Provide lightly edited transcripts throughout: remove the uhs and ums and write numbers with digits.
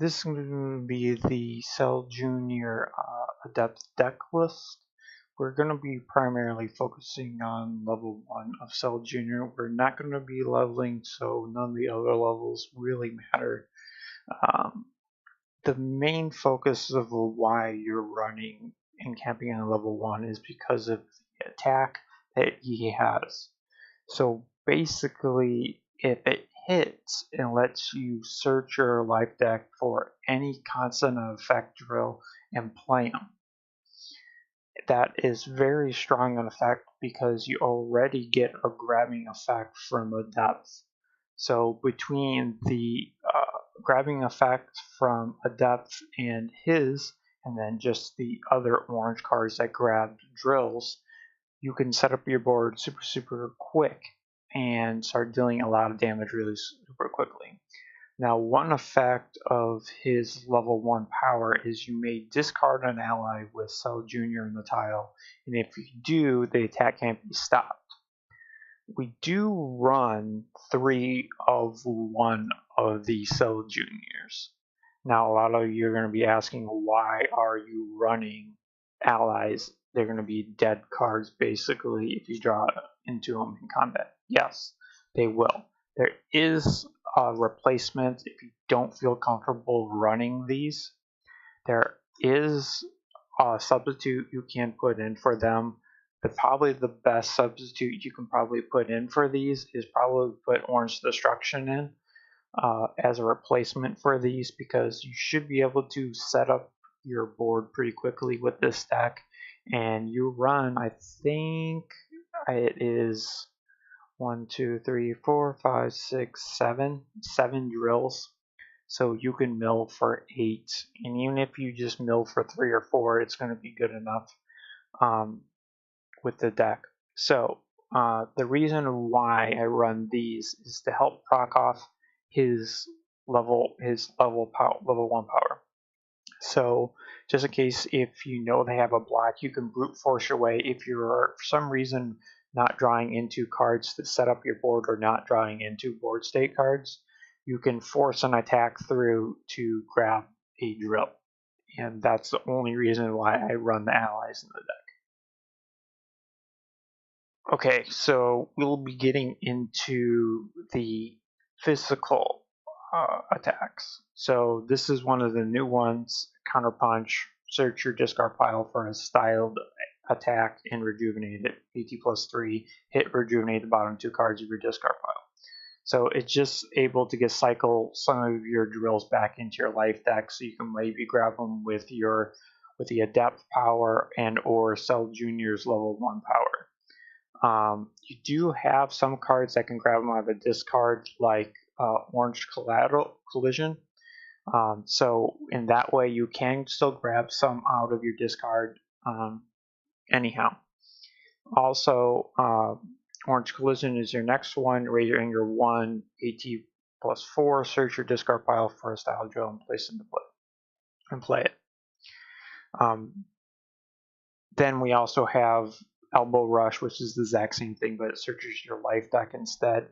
This is going to be the Cell Junior Adept Decklist. We're going to be primarily focusing on level 1 of Cell Junior. We're not going to be leveling, so none of the other levels really matter. The main focus of why you're running and camping on level 1 is because of the attack that he has. So basically, if it hits, it lets you search your life deck for any constant effect drill and play them. That is very strong an effect because you already get a grabbing effect from Adept. So between the grabbing effect from Adept and his, and then just the other orange cards that grab drills, you can set up your board super quick and start dealing a lot of damage really super quickly. Now, one effect of his level 1 power is you may discard an ally with Cell Junior in the tile, and if you do, the attack can't be stopped. We do run 3 of 1 of the Cell Juniors. Now, a lot of you are going to be asking, why are you running allies? They're going to be dead cards, basically, if you draw into them in combat. Yes, they will. There is a replacement if you don't feel comfortable running these. There is a substitute you can put in for them. But probably the best substitute you can probably put in for these is probably put Orange Destruction in as a replacement for these, because you should be able to set up your board pretty quickly with this deck. And you run, I think it is 1, 2, 3, 4, 5, 6, 7 drills. So you can mill for 8, and even if you just mill for 3 or 4, it's going to be good enough with the deck. So the reason why I run these is to help proc off his level 1 power. So just in case, if you know they have a block, you can brute force your way. If you're for some reason not drawing into cards to set up your board, or not drawing into board state cards, you can force an attack through to grab a drill. And that's the only reason why I run the allies in the deck. Okay, so we'll be getting into the physical attacks. So this is one of the new ones, Counterpunch. Search your discard pile for a styled attack and rejuvenate it. AT+3, hit rejuvenate the bottom 2 cards of your discard pile. So it's just able to cycle some of your drills back into your life deck, so you can maybe grab them with the Adept power and or Cell Junior's level 1 power. You do have some cards that can grab them out of a discard, like Orange Collision. So in that way, you can still grab some out of your discard anyhow. Also, Orange Collision is your next one. Raise your anger 1, AT+4. Search your discard pile for a style drill and place it into play. And play it. Then we also have Elbow Rush, which is the exact same thing, but it searches your life deck instead.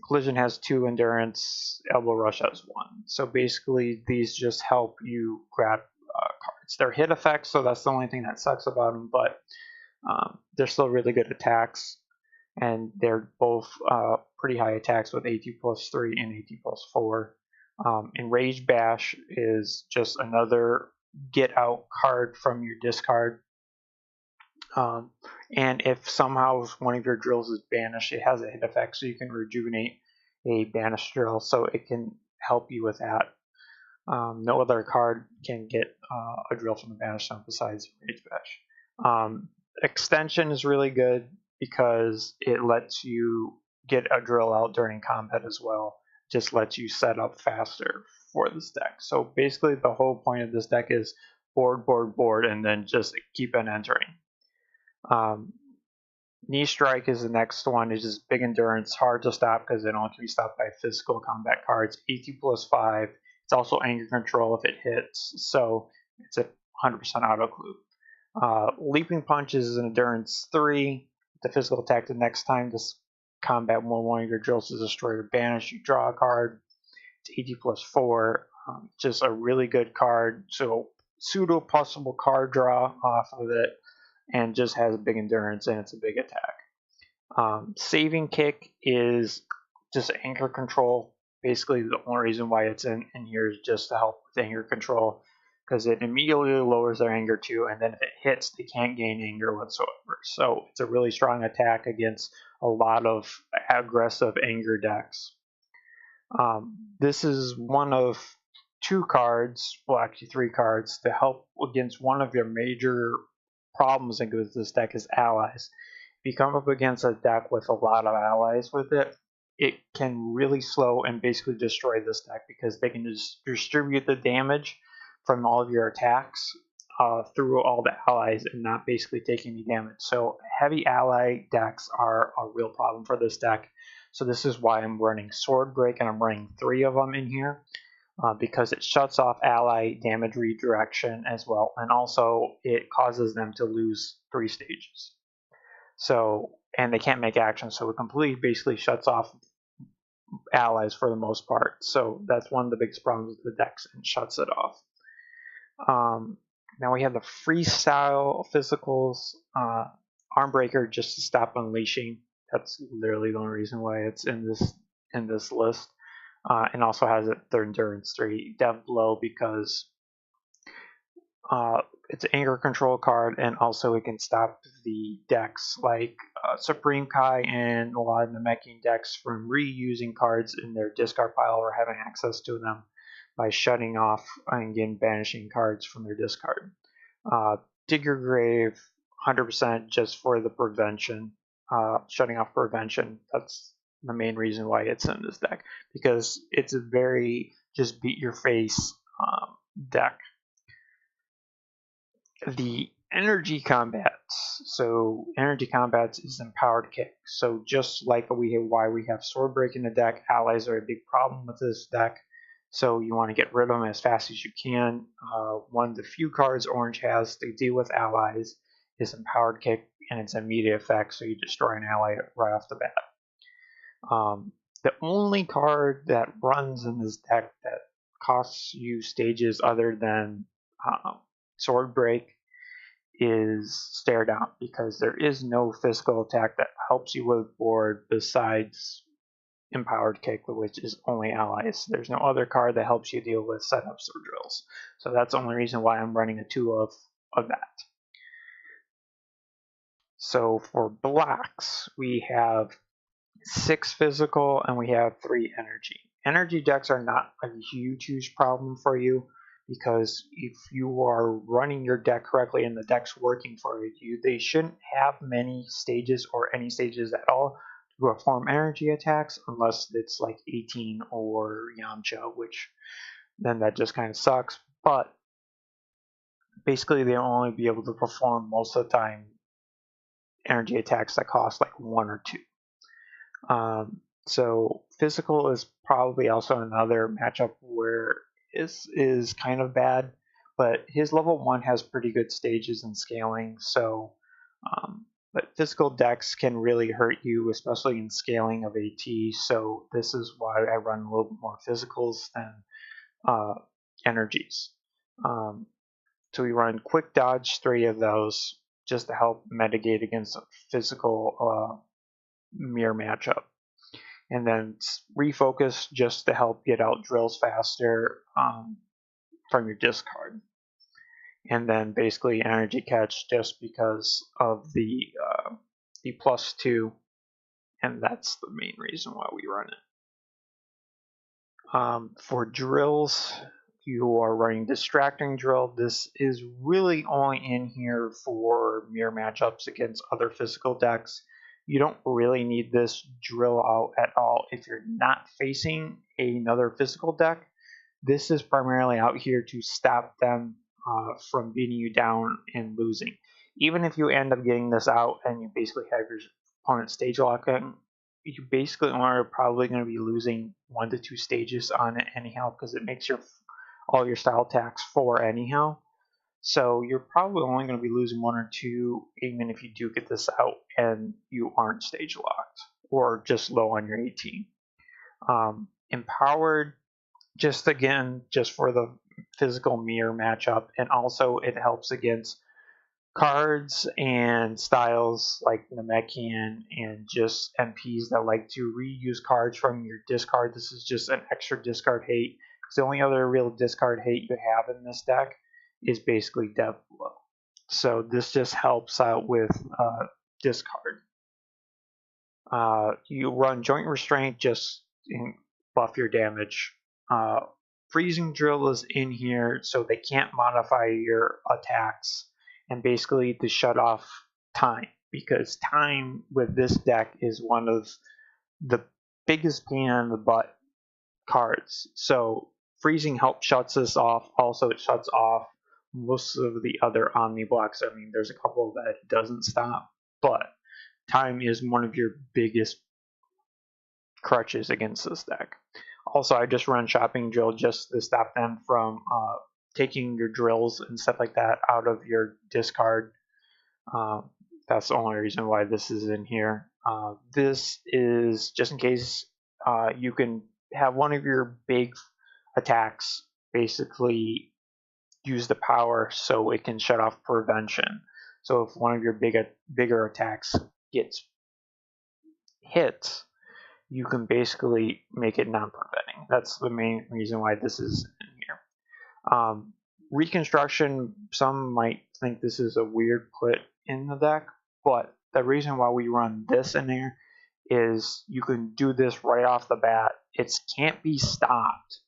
Collision has 2 endurance, Elbow Rush has 1. So basically, these just help you grab cards. They're hit effects, so that's the only thing that sucks about them, but they're still really good attacks, and they're both pretty high attacks with AT+3 and AT+4. And Rage Bash is just another get out card from your discard. And if somehow one of your drills is banished, it has a hit effect, so you can rejuvenate a banished drill, so it can help you with that. No other card can get a drill from the banished zone besides Rage Bash. Extension is really good because it lets you get a drill out during combat as well. Just lets you set up faster for this deck. So basically, the whole point of this deck is board, and then just keep on entering. Knee Strike is the next one. It's just big endurance, hard to stop because they don't have to be stopped by physical combat cards. AT+5. It's also anger control if it hits, so it's a 100% auto clue. Leaping Punch is an endurance 3. The physical attack the next time this combat when one of your drills is destroyed or banished, you draw a card. It's AT+4. Just a really good card. So pseudo possible card draw off of it, and just has a big endurance and it's a big attack. Saving Kick is just anchor control. Basically, the only reason why it's in here is just to help with anger control, because it immediately lowers their anger too, and then if it hits, they can't gain anger whatsoever. So it's a really strong attack against a lot of aggressive anger decks. This is one of 2 cards, well actually 3 cards, to help against one of your major problems with this deck is allies. If you come up against a deck with a lot of allies with it, it can really slow and basically destroy this deck, because they can just distribute the damage from all of your attacks through all the allies and not basically take any damage. So heavy ally decks are a real problem for this deck. So this is why I'm running Sword Break, and I'm running 3 of them in here, because it shuts off ally damage redirection as well, and also it causes them to lose 3 stages. So, and they can't make action, so it completely basically shuts off allies for the most part. So that's one of the biggest problems with the decks, and shuts it off. Now we have the freestyle physicals, Armbreaker, just to stop unleashing. That's literally the only reason why it's in this list. And also has a third endurance 3 dev blow, because it's an anger control card, and also it can stop the decks like Supreme Kai and a lot of the Namekian decks from reusing cards in their discard pile or having access to them by shutting off and again banishing cards from their discard. Dig Your Grave, 100% just for the prevention, shutting off prevention. That's the main reason why it's in this deck, because it's a very just beat your face deck. The energy combats. So energy combats is empowered kick. So just like why we have Sword Break in the deck, allies are a big problem with this deck. So you want to get rid of them as fast as you can. One of the few cards Orange has to deal with allies is empowered kick, and it's immediate effect, so you destroy an ally right off the bat. The only card that runs in this deck that costs you stages other than Sword Break is Stare Down, because there is no physical attack that helps you with board besides Empowered Kick, which is only allies. There's no other card that helps you deal with setups or drills. So that's the only reason why I'm running a 2 of that. So for blocks, we have 6 physical and we have 3 energy. Energy decks are not a huge problem for you, because if you are running your deck correctly and the deck's working for you, they shouldn't have many stages or any stages at all to perform energy attacks, unless it's like 18 or Yamcha, which then that just kind of sucks. But basically they'll only be able to perform most of the time energy attacks that cost like 1 or 2. So physical is probably also another matchup where this is kind of bad, but his level 1 has pretty good stages and scaling. So, but physical decks can really hurt you, especially in scaling of AT. So this is why I run a little bit more physicals than energies. So we run quick dodge, 3 of those, just to help mitigate against a physical mirror matchup. And then refocus, just to help get out drills faster from your discard. And then basically energy catch, just because of the +2, and that's the main reason why we run it. For drills, you are running Distracting Drill. This is really only in here for mirror matchups against other physical decks. You don't really need this drill out at all if you're not facing another physical deck. This is primarily out here to stop them from beating you down and losing. Even if you end up getting this out and you basically have your opponent stage locking, you basically are probably going to be losing 1 to 2 stages on it anyhow, because it makes all your style attacks 4 anyhow. So you're probably only going to be losing 1 or 2, even if you do get this out and you aren't stage locked or just low on your 18. Empowered, just again, just for the physical mirror matchup, and also it helps against cards and styles like Namekian and just MPs that like to reuse cards from your discard. This is just an extra discard hate, because the only other real discard hate you have in this deck is basically Death Blow. So this just helps out with discard. You run Joint Restraint, just buff your damage. Freezing Drill is in here, so they can't modify your attacks, and basically to shut off time, because time with this deck is one of the biggest pain in the butt cards. So freezing shuts this off. Also, it shuts off most of the other Omni blocks. I mean, there's a couple that it doesn't stop, but time is one of your biggest crutches against this deck. Also, I just run Shopping Drill just to stop them from taking your drills and stuff like that out of your discard. That's the only reason why this is in here. This is just in case you can have one of your big attacks basically use the power so it can shut off prevention. So if one of your bigger attacks gets hit, you can basically make it non-preventing. That's the main reason why this is in here. Reconstruction, some might think this is a weird put in the deck, but the reason why we run this in there is you can do this right off the bat. It can't be stopped.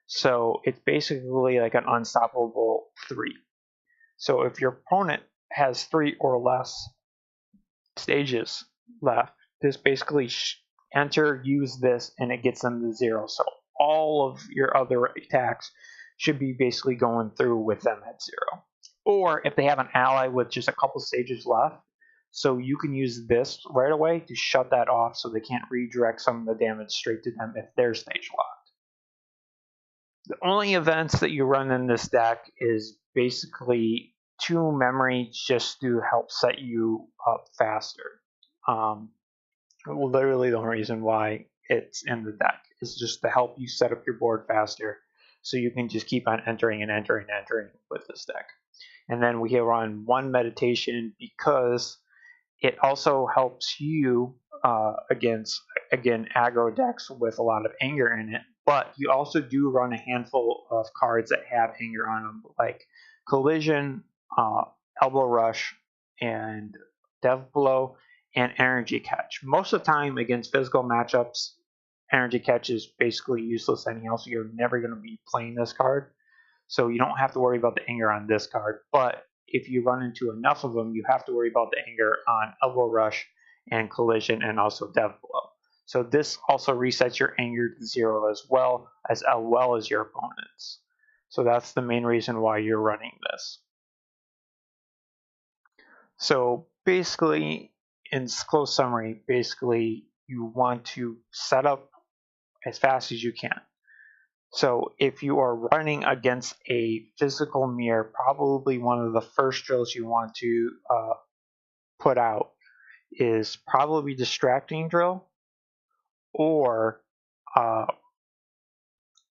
So it's basically like an unstoppable 3. So if your opponent has 3 or less stages left, this basically enter, use this, and it gets them to 0. So all of your other attacks should be basically going through with them at 0. Or if they have an ally with just a couple stages left, so you can use this right away to shut that off so they can't redirect some of the damage straight to them if they're stage locked. The only events that you run in this deck is basically 2 memory just to help set you up faster. Literally the only reason why it's in the deck is just to help you set up your board faster, so you can just keep on entering and entering and entering with this deck. And then we run 1 meditation because it also helps you against, again, aggro decks with a lot of anger in it, but you also do run a handful of cards that have anger on them, like Collision, Elbow Rush, and Death Blow, and Energy Catch. Most of the time against physical matchups, Energy Catch is basically useless anyhow, so you're never going to be playing this card. So you don't have to worry about the anger on this card, but if you run into enough of them, you have to worry about the anger on Elbow Rush and Collision and also Death Blow. So this also resets your anger to 0 as well as your opponent's. So that's the main reason why you're running this. So basically, in close summary, basically you want to set up as fast as you can. So if you are running against a physical mirror, probably one of the first drills you want to put out is probably Distracting Drill or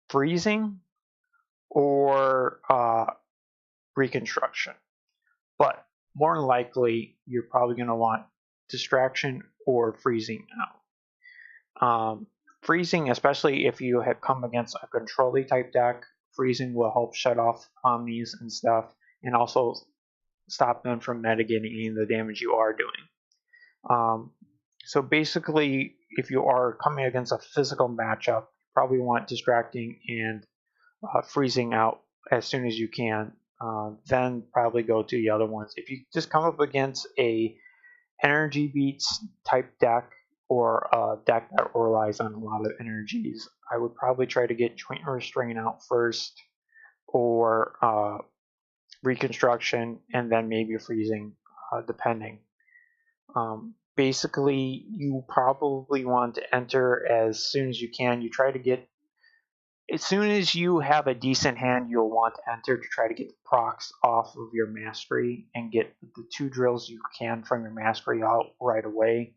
Freezing or Reconstruction. But more than likely, you're probably going to want Distraction or Freezing out. Freezing, especially if you have come against a control-y type deck, freezing will help shut off omnis and stuff, and also stop them from mitigating the damage you are doing. So basically, if you are coming against a physical matchup, you probably want distracting and freezing out as soon as you can. Then probably go to the other ones. If you just come up against a energy beats type deck, or a deck that relies on a lot of energies, I would probably try to get Joint Restraint out first, or Reconstruction, and then maybe Freezing, depending. Basically, you probably want to enter as soon as you can. You try to get, as soon as you have a decent hand, you'll want to enter to try to get the procs off of your mastery and get the 2 drills you can from your mastery out right away,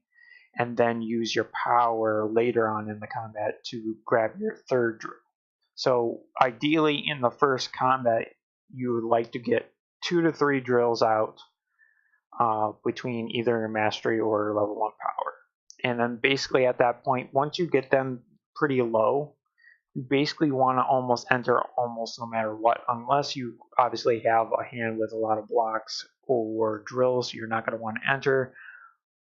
and then use your power later on in the combat to grab your 3rd drill. So ideally in the first combat, you would like to get 2 to 3 drills out between either your mastery or level 1 power. And then basically at that point, once you get them pretty low, you basically want to almost enter almost no matter what, unless you obviously have a hand with a lot of blocks or drills, you're not going to want to enter.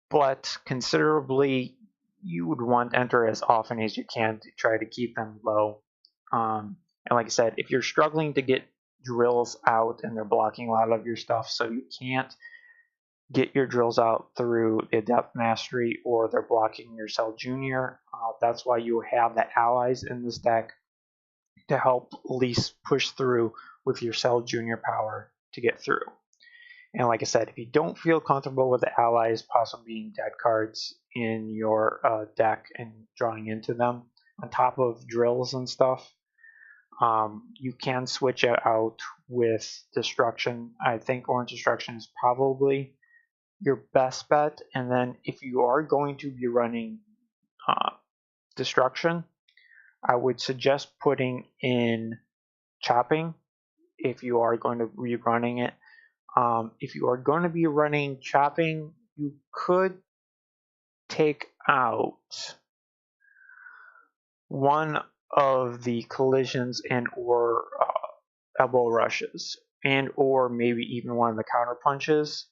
But considerably, you would want to enter as often as you can to try to keep them low. And like I said, if you're struggling to get drills out and they're blocking a lot of your stuff, so you can't get your drills out through the Adept Mastery or they're blocking your Cell Junior, that's why you have the allies in this deck to help at least push through with your Cell Junior power to get through. And like I said, if you don't feel comfortable with the allies possibly being dead cards in your deck and drawing into them on top of drills and stuff, you can switch it out with Destruction. I think Orange Destruction is probably your best bet. And then if you are going to be running Destruction, I would suggest putting in Chopping if you are going to be running it. If you are going to be running Chopping, you could take out one of the collisions and or elbow rushes and or maybe even one of the counter punches,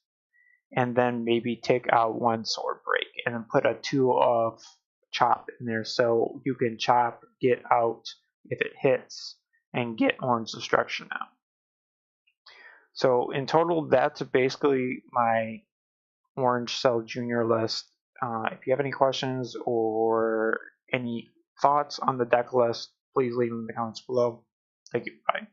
and then maybe take out one sword break and then put a 2 of chop in there so you can chop, get out if it hits, and get Orange Destruction out. So in total, that's basically my Orange Cell Junior list. If you have any questions or any thoughts on the deck list, please leave them in the comments below. Thank you. Bye.